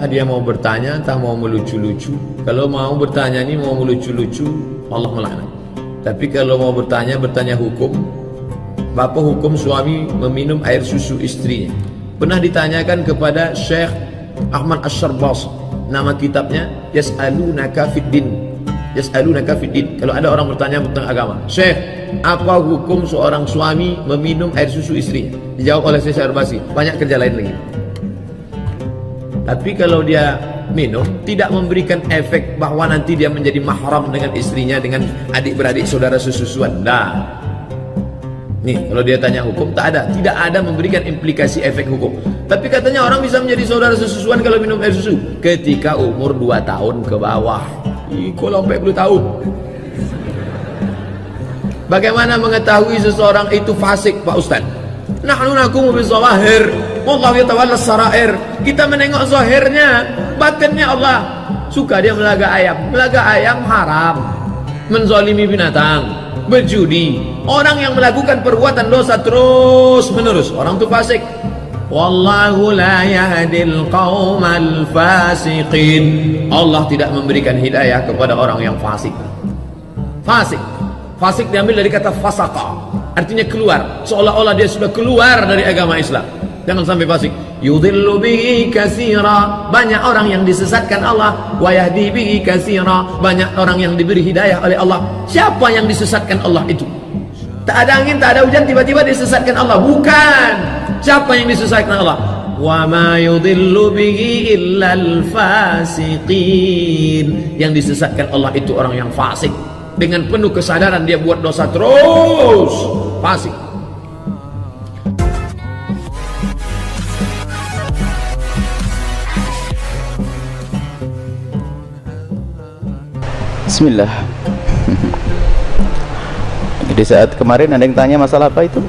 dia mau bertanya, entah mau melucu-lucu. Kalau mau bertanya ini mau melucu-lucu, Allah melaknat. Tapi kalau mau bertanya hukum, apa hukum suami meminum air susu istrinya? Pernah ditanyakan kepada Syekh Ahmad Asyarbas, nama kitabnya Yas'alunaka Fiddin. Yas'alunaka Fiddin. Kalau ada orang bertanya tentang agama, Syekh, apa hukum seorang suami meminum air susu istrinya? Dijawab oleh Syekh Asyarbasi, banyak kerja lain lagi. Tapi kalau dia minum, tidak memberikan efek bahwa nanti dia menjadi mahram dengan istrinya, dengan adik-beradik saudara sesusuan. Nah, nih kalau dia tanya hukum, tak ada, tidak ada memberikan implikasi efek hukum. Tapi katanya orang bisa menjadi saudara sesusuan kalau minum air susu ketika umur 2 tahun ke bawah. Kalau sampai 10 tahun. Bagaimana mengetahui seseorang itu fasik, Pak Ustaz? Nahnu nakumu bizawahir, wallahu yatawalla sarair. Kita menengok zahirnya, batinnya Allah. Suka dia melaga ayam haram, menzalimi binatang, berjudi. Orang yang melakukan perbuatan dosa terus menerus, orang itu fasik. Wallahu la yahdil qaumal fasiqin. Allah tidak memberikan hidayah kepada orang yang fasik. Fasik diambil dari kata fasaka, artinya keluar, seolah-olah dia sudah keluar dari agama Islam. Jangan sampai fasik. Yudhillu bihi katsira, banyak orang yang disesatkan Allah. Wa yahdi bihi katsira, banyak orang yang diberi hidayah oleh Allah. Siapa yang disesatkan Allah itu? Tak ada angin, tak ada hujan, tiba-tiba disesatkan Allah. Bukan. Siapa yang disesatkan Allah? Wa ma yudhillu bihi illal fasiqin. Yang disesatkan Allah itu orang yang fasik. Dengan penuh kesadaran dia buat dosa terus, fasik. Bismillah. Di saat kemarin ada yang tanya masalah apa itu?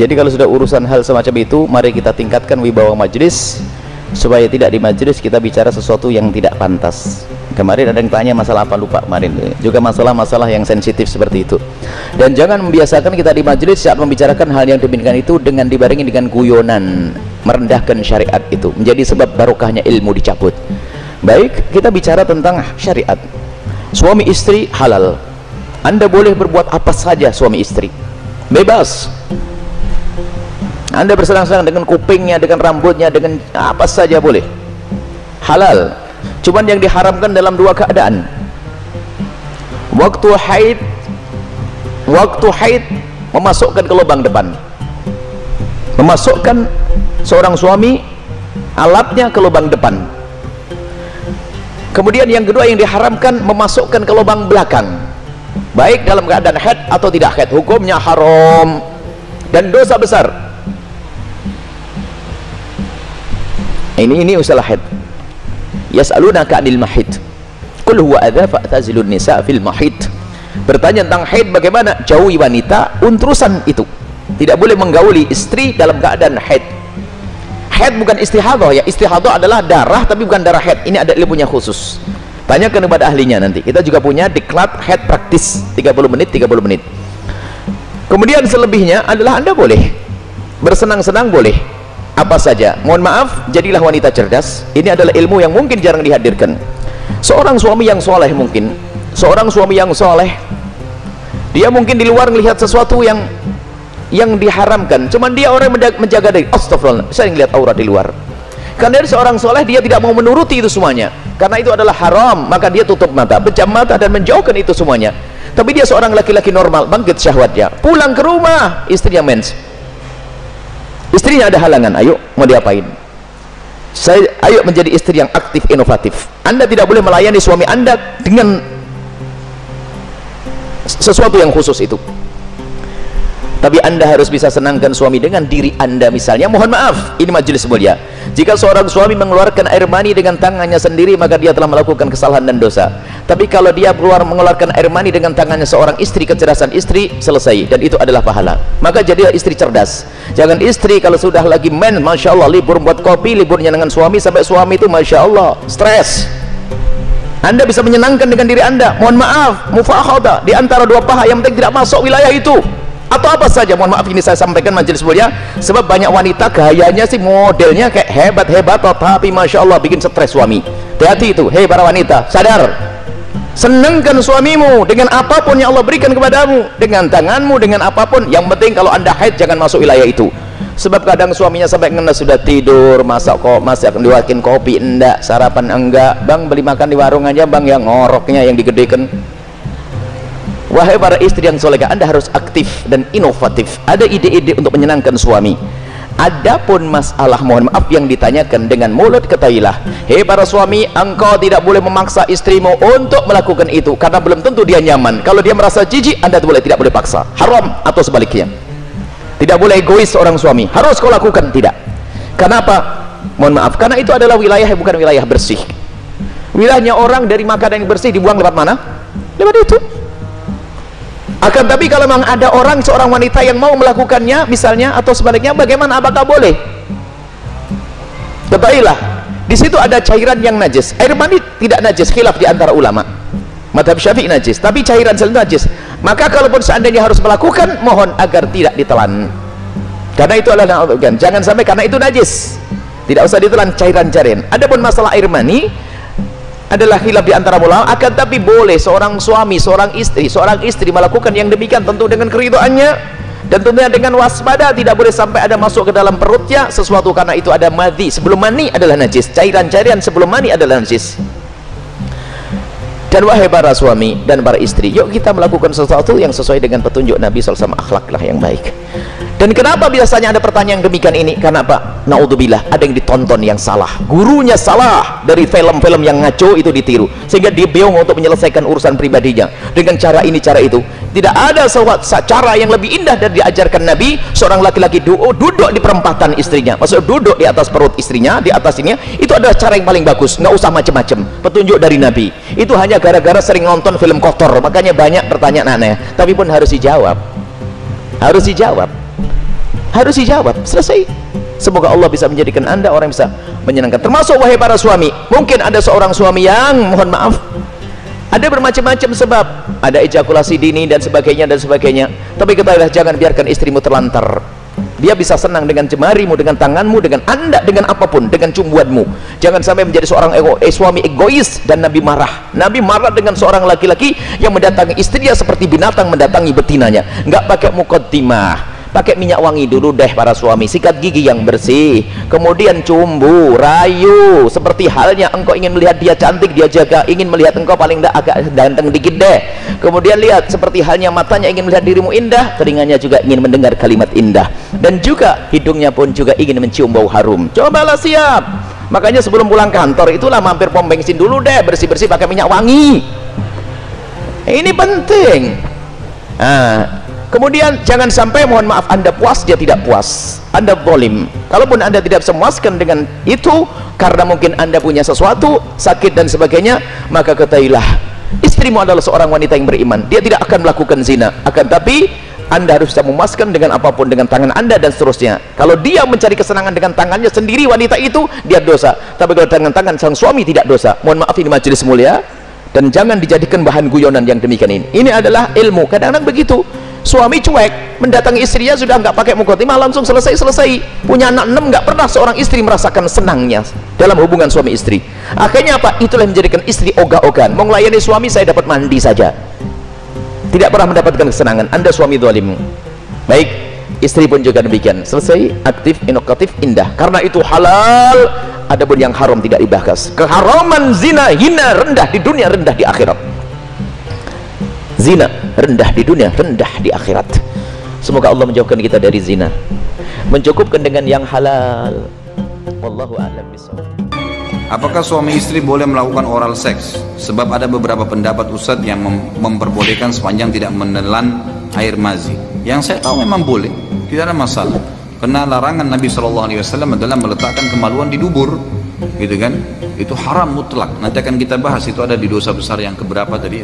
Jadi kalau sudah urusan hal semacam itu, mari kita tingkatkan wibawa majelis, supaya tidak di majelis kita bicara sesuatu yang tidak pantas. Kemarin ada yang tanya masalah apa, lupa kemarin. Juga masalah-masalah yang sensitif seperti itu. Dan jangan membiasakan kita di majelis saat membicarakan hal yang demikian itu dengan dibarengi dengan guyonan, merendahkan syariat itu, menjadi sebab barokahnya ilmu dicabut. Baik, kita bicara tentang syariat. Suami istri halal. Anda boleh berbuat apa saja suami istri, bebas. Anda bersenang-senang dengan kupingnya, dengan rambutnya, dengan apa saja boleh, halal. Cuman yang diharamkan dalam 2 keadaan. Waktu haid memasukkan ke lubang depan, memasukkan seorang suami alatnya ke lubang depan. Kemudian yang kedua yang diharamkan memasukkan ke lubang belakang, baik dalam keadaan haid atau tidak haid, hukumnya haram dan dosa besar. Ini usaha haid. Yas'alunaka 'anil mahid, qul huwa adza fa'tazilun nisa fil mahid. Bertanya tentang haid, bagaimana? Jauhi wanita untrusan itu. Tidak boleh menggauli istri dalam keadaan haid. Haid bukan istihadah ya. Istihadah adalah darah tapi bukan darah haid. Ini ada ilmunya khusus. Tanyakan kepada ahlinya nanti. Kita juga punya diklat haid praktis 30 menit. Kemudian selebihnya adalah Anda boleh bersenang-senang, boleh apa saja. Mohon maaf, jadilah wanita cerdas. Ini adalah ilmu yang mungkin jarang dihadirkan. Seorang suami yang soleh, dia mungkin di luar melihat sesuatu yang diharamkan, cuman dia orang menjaga diri. Astagfirullah, saya ngelihat aurat di luar. Karena dari seorang soleh, dia tidak mau menuruti itu semuanya, karena itu adalah haram, maka dia tutup mata, pejam mata dan menjauhkan itu semuanya. Tapi dia seorang laki-laki normal, bangkit syahwatnya, pulang ke rumah, istrinya mens, istrinya ada halangan, ayo mau diapain? Ayo menjadi istri yang aktif, inovatif. Anda tidak boleh melayani suami Anda dengan sesuatu yang khusus itu. Tapi Anda harus bisa senangkan suami dengan diri Anda. Misalnya, mohon maaf, ini majelis mulia, jika seorang suami mengeluarkan air mani dengan tangannya sendiri, maka dia telah melakukan kesalahan dan dosa. Tapi kalau dia mengeluarkan air mani dengan tangannya seorang istri, kecerdasan istri, selesai, dan itu adalah pahala. Maka jadilah istri cerdas. Jangan istri kalau sudah lagi men, Masya Allah, libur buat kopi, liburnya dengan suami, sampai suami itu Masya Allah stres. Anda bisa menyenangkan dengan diri Anda. Mohon maaf, mufakhadah di antara 2 paha, yang penting tidak masuk wilayah itu. atau apa saja. Mohon maaf ini saya sampaikan majelis mulia, sebab banyak wanita gayanya sih modelnya kayak hebat-hebat, tapi masya Allah bikin stres suami. Hati-hati itu, hei para wanita, sadar, senangkan suamimu dengan apapun yang Allah berikan kepadamu, dengan tanganmu, dengan apapun. Yang penting kalau anda haid jangan masuk wilayah itu. Sebab kadang suaminya sampai ngenes sudah tidur, masak diwakin kopi enggak, sarapan enggak, bang beli makan di warung aja bang, yang ngoroknya yang digedekan. Wahai para istri yang solehah, anda harus aktif dan inovatif, ada ide-ide untuk menyenangkan suami. Adapun masalah mohon maaf yang ditanyakan dengan mulut, ketahuilah, hei para suami, engkau tidak boleh memaksa istrimu untuk melakukan itu, karena belum tentu dia nyaman. Kalau dia merasa jijik, anda tidak boleh paksa, haram. Atau sebaliknya, tidak boleh egois seorang suami, harus kau lakukan, tidak. Kenapa? Mohon maaf, karena itu adalah wilayah yang bukan wilayah bersih. Wilayahnya orang dari makanan yang bersih dibuang lewat mana? Lewat itu. Akan tapi kalau memang ada orang, seorang wanita yang mau melakukannya misalnya, atau sebaliknya, bagaimana, apakah boleh? Ketahuilah, di situ ada cairan yang najis. Air mani tidak najis, khilaf di antara ulama. Madhab Syafi'i najis, tapi cairan sel najis. Maka kalaupun seandainya harus melakukan, mohon agar tidak ditelan, karena itu adalah jangan sampai karena itu najis, tidak usah ditelan cairan-cairan. Adapun masalah air mani adalah khilaf di antara ulama, akan tapi boleh seorang suami, seorang istri melakukan yang demikian, tentu dengan keridhaannya dan tentunya dengan waspada. Tidak boleh sampai ada masuk ke dalam perutnya sesuatu, karena itu ada madhi sebelum mani adalah najis, cairan-cairan sebelum mani adalah najis. Dan wahai para suami dan para istri, yuk kita melakukan sesuatu yang sesuai dengan petunjuk Nabi SAW, akhlaklah yang baik. Dan kenapa biasanya ada pertanyaan demikian ini? Karena apa? Naudzubillah, ada yang ditonton yang salah, gurunya salah, dari film-film yang ngaco itu ditiru, sehingga dia bingung untuk menyelesaikan urusan pribadinya dengan cara ini, cara itu. Tidak ada cara yang lebih indah dari diajarkan Nabi. Seorang laki-laki duduk di perempatan istrinya, maksudnya duduk di atas perut istrinya, di atas ini, itu adalah cara yang paling bagus. Nggak usah macam-macam, petunjuk dari Nabi. Itu hanya gara-gara sering nonton film kotor, makanya banyak pertanyaan aneh, tapi pun harus dijawab, harus dijawab, selesai. Semoga Allah bisa menjadikan anda orang yang bisa menyenangkan. Termasuk wahai para suami, mungkin ada seorang suami yang mohon maaf, ada bermacam-macam sebab, ada ejakulasi dini dan sebagainya, tapi ketahuilah, jangan biarkan istrimu terlantar. Dia bisa senang dengan jemarimu, dengan tanganmu, dengan anda, dengan apapun, dengan cumbuanmu. Jangan sampai menjadi seorang suami egois. Dan Nabi marah dengan seorang laki-laki yang mendatangi istrinya seperti binatang mendatangi betinanya. Nggak pakai muqaddimah, pakai minyak wangi dulu deh para suami, sikat gigi yang bersih, kemudian cumbu, rayu, seperti halnya engkau ingin melihat dia cantik, dia jaga ingin melihat engkau paling tidak agak ganteng dikit deh. Kemudian lihat, seperti halnya matanya ingin melihat dirimu indah, telinganya juga ingin mendengar kalimat indah, dan juga hidungnya pun juga ingin mencium bau harum. Cobalah siap. Makanya sebelum pulang kantor itulah mampir pom bensin dulu deh, bersih-bersih pakai minyak wangi. Ini penting. Kemudian jangan sampai mohon maaf anda puas, dia tidak puas, anda zalim. Kalaupun anda tidak memuaskan dengan itu karena mungkin anda punya sesuatu, sakit dan sebagainya, maka ketahuilah, istrimu adalah seorang wanita yang beriman, dia tidak akan melakukan zina. Akan tapi anda harus bisa memuaskan dengan apapun, dengan tangan anda dan seterusnya. Kalau dia mencari kesenangan dengan tangannya sendiri, wanita itu, dia dosa. Tapi kalau dengan tangan sang suami, tidak dosa. Mohon maaf, ini majelis mulia, dan jangan dijadikan bahan guyonan yang demikian ini. Ini adalah ilmu. Kadang-kadang begitu, suami cuek, mendatangi istrinya sudah nggak pakai muqaddimah, langsung selesai. Punya anak 6, nggak pernah seorang istri merasakan senangnya dalam hubungan suami istri. Akhirnya apa? Itulah yang menjadikan istri ogah-ogahan. Mau melayani suami, saya dapat mandi saja, tidak pernah mendapatkan kesenangan. Anda suami zalim. Baik, istri pun juga demikian. Selesai, aktif, inovatif, indah. Karena itu halal. Adapun yang haram tidak dibahas. Keharaman zina, hina, rendah di dunia, rendah di akhirat. Zina rendah di dunia, rendah di akhirat. Semoga Allah menjauhkan kita dari zina, mencukupkan dengan yang halal. Wallahu a'lam bishawab. Apakah suami istri boleh melakukan oral seks? Sebab ada beberapa pendapat Ustadz yang memperbolehkan sepanjang tidak menelan air mazi. Yang saya tahu memang boleh, tidak ada masalah. Karena larangan Nabi SAW adalah meletakkan kemaluan di dubur, gitu kan? Itu haram mutlak. Nanti akan kita bahas, itu ada di dosa besar yang keberapa tadi.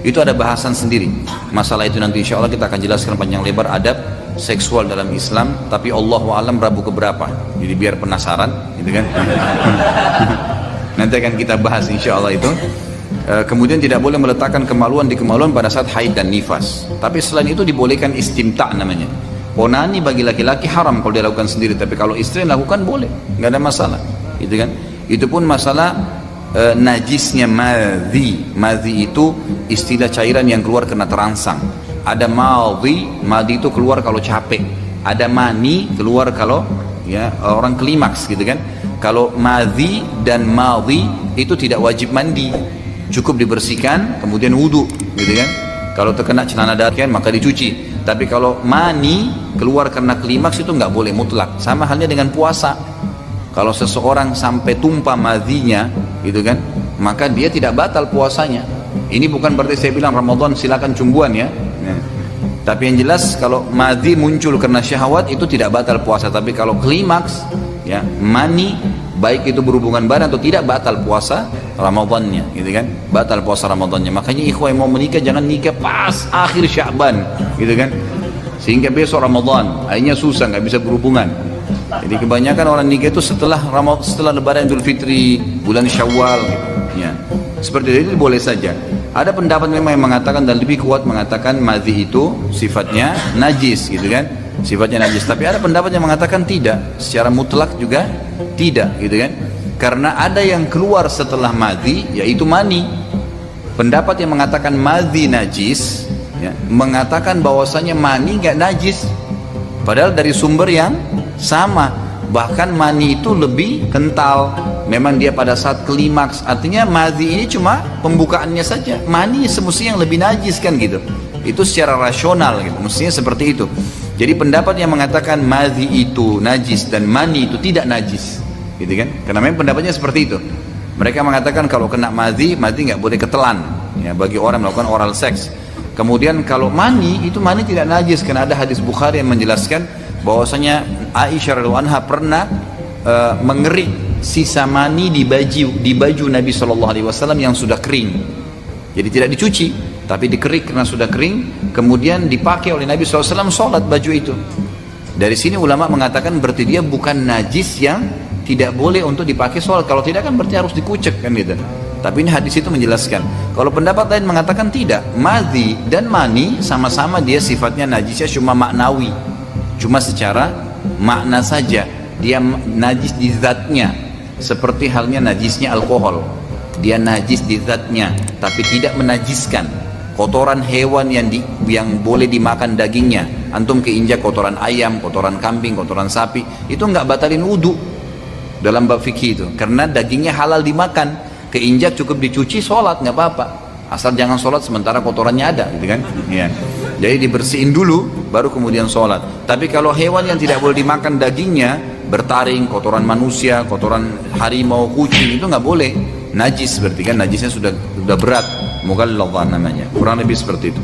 Itu ada bahasan sendiri. Masalah itu nanti insya Allah kita akan jelaskan panjang lebar adab seksual dalam Islam. Tapi Allahu a'lam Rabu keberapa. Jadi biar penasaran, gitu kan? Nanti akan kita bahas insya Allah itu. Kemudian tidak boleh meletakkan kemaluan di kemaluan pada saat haid dan nifas. Tapi selain itu dibolehkan istimta namanya. Onani bagi laki-laki haram kalau dia lakukan sendiri, tapi kalau istri lakukan boleh, nggak ada masalah, gitu kan? Itu pun masalah najisnya madhi. Madhi itu istilah cairan yang keluar karena terangsang. Ada madhi itu keluar kalau capek. Ada mani keluar kalau ya orang klimaks, gitu kan? Kalau madhi dan madhi itu tidak wajib mandi, cukup dibersihkan kemudian wudu, gitu kan? Kalau terkena celana dalam maka dicuci. Tapi kalau mani keluar karena klimaks itu nggak boleh mutlak. Sama halnya dengan puasa. Kalau seseorang sampai tumpah madhinya, gitu kan, maka dia tidak batal puasanya. Ini bukan berarti saya bilang Ramadan silakan cumbuan ya. Tapi yang jelas kalau madhi muncul karena syahwat itu tidak batal puasa. Tapi kalau klimaks, ya mani, baik itu berhubungan badan atau tidak, batal puasa Ramadannya, gitu kan? Batal puasa Ramadannya. Makanya ikhwah yang mau menikah jangan nikah pas akhir Sya'ban, gitu kan? Sehingga besok Ramadan, akhirnya susah, nggak bisa berhubungan. Jadi kebanyakan orang nikah itu setelah Lebaran Idul Fitri, bulan Syawal, gitu. Ya. Seperti itu boleh saja. Ada pendapat memang yang mengatakan dan lebih kuat mengatakan madhi itu sifatnya najis, gitu kan? Sifatnya najis. Tapi ada pendapat yang mengatakan tidak, secara mutlak juga tidak, gitu kan? Karena ada yang keluar setelah madhi, yaitu mani. Pendapat yang mengatakan madhi najis, ya, mengatakan bahwasanya mani nggak najis, padahal dari sumber yang sama. Bahkan mani itu lebih kental. Memang dia pada saat klimaks, artinya madhi ini cuma pembukaannya saja. Mani semestinya yang lebih najis kan, gitu. Itu secara rasional, gitu. Mestinya seperti itu. Jadi pendapat yang mengatakan madhi itu najis dan mani itu tidak najis, gitu kan? Karena memang pendapatnya seperti itu. Mereka mengatakan kalau kena madhi nggak boleh ketelan, ya, bagi orang melakukan oral seks. Kemudian kalau mani itu mani tidak najis karena ada hadis Bukhari yang menjelaskan bahwasanya Aisyah radhiyallahu anha pernah mengerik sisa mani di baju Nabi SAW yang sudah kering. Jadi tidak dicuci, tapi dikerik karena sudah kering, kemudian dipakai oleh Nabi SAW sholat baju itu. Dari sini ulama mengatakan berarti dia bukan najis yang tidak boleh untuk dipakai sholat. Kalau tidak kan berarti harus dikucek kan, gitu. Tapi ini hadis itu menjelaskan. Kalau pendapat lain mengatakan tidak, madhi dan mani sama-sama dia sifatnya najisnya cuma maknawi, cuma secara makna saja. Dia najis di zatnya, seperti halnya najisnya alkohol. Dia najis di zatnya, tapi tidak menajiskan. Kotoran hewan yang boleh dimakan dagingnya, antum keinjak kotoran ayam, kotoran kambing, kotoran sapi, itu nggak batalin wudhu dalam bab fikih itu, karena dagingnya halal dimakan. Keinjak cukup dicuci, sholat nggak apa-apa, asal jangan sholat sementara kotorannya ada, gitu kan? Ya. Jadi dibersihin dulu, baru kemudian sholat. Tapi kalau hewan yang tidak boleh dimakan dagingnya, bertaring, kotoran manusia, kotoran harimau, kucing, itu nggak boleh. Najis berarti kan, najisnya sudah berat, mughalladh namanya, kurang lebih seperti itu.